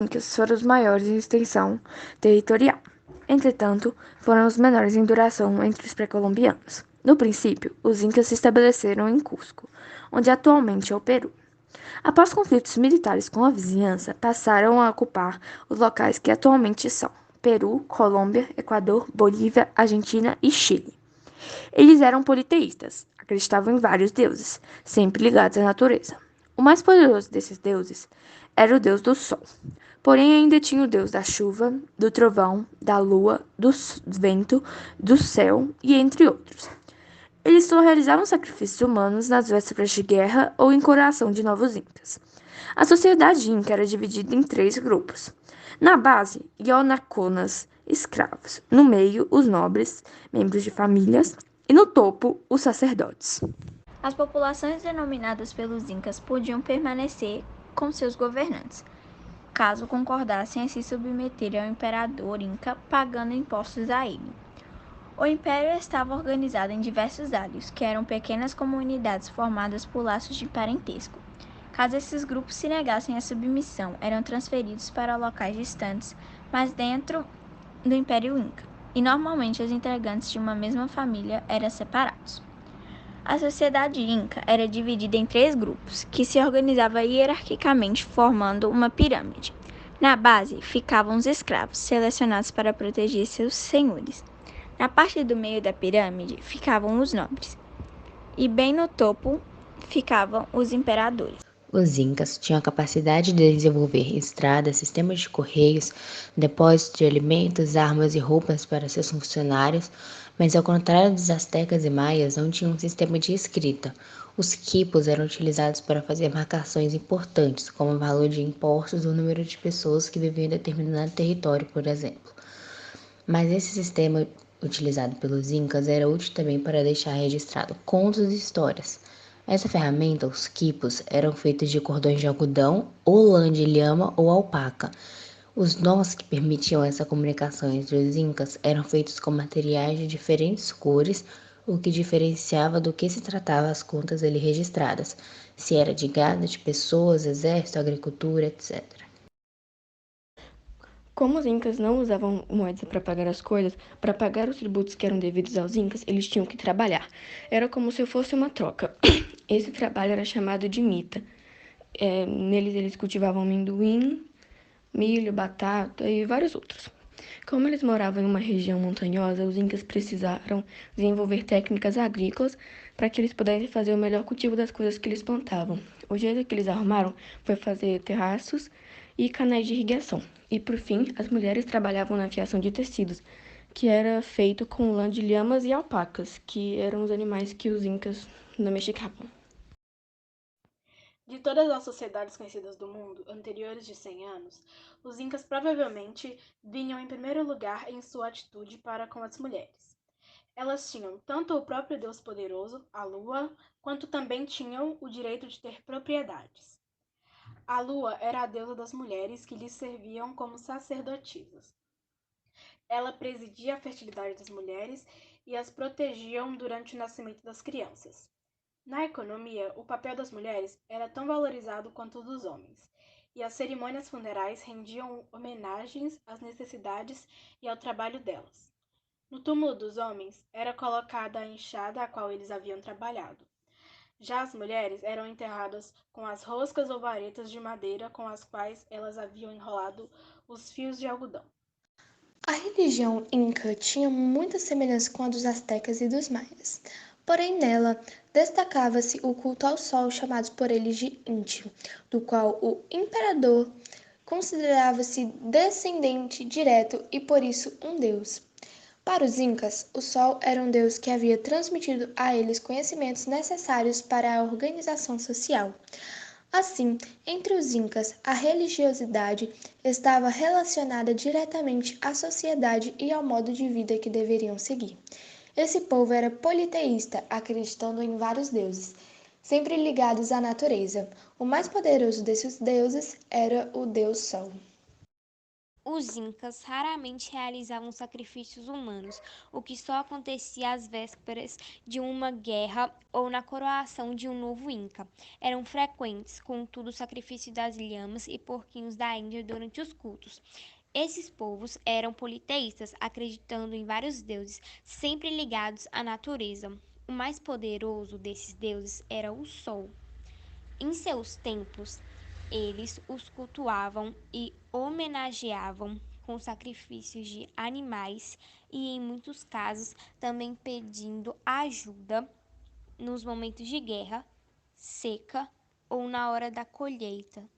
Incas foram os maiores em extensão territorial. Entretanto, foram os menores em duração entre os pré-colombianos. No princípio, os Incas se estabeleceram em Cusco, onde atualmente é o Peru. Após conflitos militares com a vizinhança, passaram a ocupar os locais que atualmente são Peru, Colômbia, Equador, Bolívia, Argentina e Chile. Eles eram politeístas, acreditavam em vários deuses, sempre ligados à natureza. O mais poderoso desses deuses era o deus do sol. Porém, ainda tinha o deus da chuva, do trovão, da lua, do vento, do céu e entre outros. Eles só realizavam sacrifícios humanos nas vésperas de guerra ou em coroação de novos incas. A sociedade inca era dividida em três grupos. Na base, Yonaconas, escravos. No meio, os nobres, membros de famílias. E no topo, os sacerdotes. As populações denominadas pelos incas podiam permanecer com seus governantes, caso concordassem em se submeter ao imperador inca, pagando impostos a ele. O império estava organizado em diversos áreas, que eram pequenas comunidades formadas por laços de parentesco. Caso esses grupos se negassem à submissão, eram transferidos para locais distantes, mas dentro do Império Inca, e normalmente os integrantes de uma mesma família eram separados. A sociedade inca era dividida em três grupos, que se organizavam hierarquicamente formando uma pirâmide. Na base ficavam os escravos, selecionados para proteger seus senhores. Na parte do meio da pirâmide ficavam os nobres, e bem no topo ficavam os imperadores. Os incas tinham a capacidade de desenvolver estradas, sistemas de correios, depósitos de alimentos, armas e roupas para seus funcionários, mas ao contrário dos astecas e maias, não tinham um sistema de escrita. Os quipos eram utilizados para fazer marcações importantes, como o valor de impostos ou o número de pessoas que viviam em determinado território, por exemplo. Mas esse sistema utilizado pelos incas era útil também para deixar registrado contos e histórias. Essa ferramenta, os quipos, eram feitos de cordões de algodão, ou lã de lhama ou alpaca. Os nós que permitiam essa comunicação entre os incas eram feitos com materiais de diferentes cores, o que diferenciava do que se tratava as contas ali registradas, se era de gado, de pessoas, exército, agricultura, etc. Como os incas não usavam moedas para pagar as coisas, para pagar os tributos que eram devidos aos incas, eles tinham que trabalhar. Era como se fosse uma troca. Esse trabalho era chamado de mita. Neles eles cultivavam amendoim, milho, batata e vários outros. Como eles moravam em uma região montanhosa, os incas precisaram desenvolver técnicas agrícolas para que eles pudessem fazer o melhor cultivo das coisas que eles plantavam. O jeito que eles arrumaram foi fazer terraços e canais de irrigação. E, por fim, as mulheres trabalhavam na fiação de tecidos, que era feito com lã de lhamas e alpacas, que eram os animais que os incas domesticavam. De todas as sociedades conhecidas do mundo anteriores de 100 anos, os incas provavelmente vinham em primeiro lugar em sua atitude para com as mulheres. Elas tinham tanto o próprio Deus poderoso, a lua, quanto também tinham o direito de ter propriedades. A lua era a deusa das mulheres que lhes serviam como sacerdotisas. Ela presidia a fertilidade das mulheres e as protegiam durante o nascimento das crianças. Na economia, o papel das mulheres era tão valorizado quanto o dos homens, e as cerimônias funerais rendiam homenagens às necessidades e ao trabalho delas. No túmulo dos homens era colocada a enxada a qual eles haviam trabalhado. Já as mulheres eram enterradas com as roscas ou varetas de madeira com as quais elas haviam enrolado os fios de algodão. A religião inca tinha muita semelhança com a dos astecas e dos maias, porém nela destacava-se o culto ao sol chamado por eles de Inti, do qual o imperador considerava-se descendente direto e por isso um deus. Para os incas, o sol era um deus que havia transmitido a eles conhecimentos necessários para a organização social. Assim, entre os incas, a religiosidade estava relacionada diretamente à sociedade e ao modo de vida que deveriam seguir. Esse povo era politeísta, acreditando em vários deuses, sempre ligados à natureza. O mais poderoso desses deuses era o deus Sol. Os incas raramente realizavam sacrifícios humanos, o que só acontecia às vésperas de uma guerra ou na coroação de um novo inca. Eram frequentes, contudo, o sacrifício das lhamas e porquinhos da Índia durante os cultos. Esses povos eram politeístas, acreditando em vários deuses, sempre ligados à natureza. O mais poderoso desses deuses era o Sol. Em seus templos, eles os cultuavam e homenageavam com sacrifícios de animais e, em muitos casos, também pedindo ajuda nos momentos de guerra, seca ou na hora da colheita.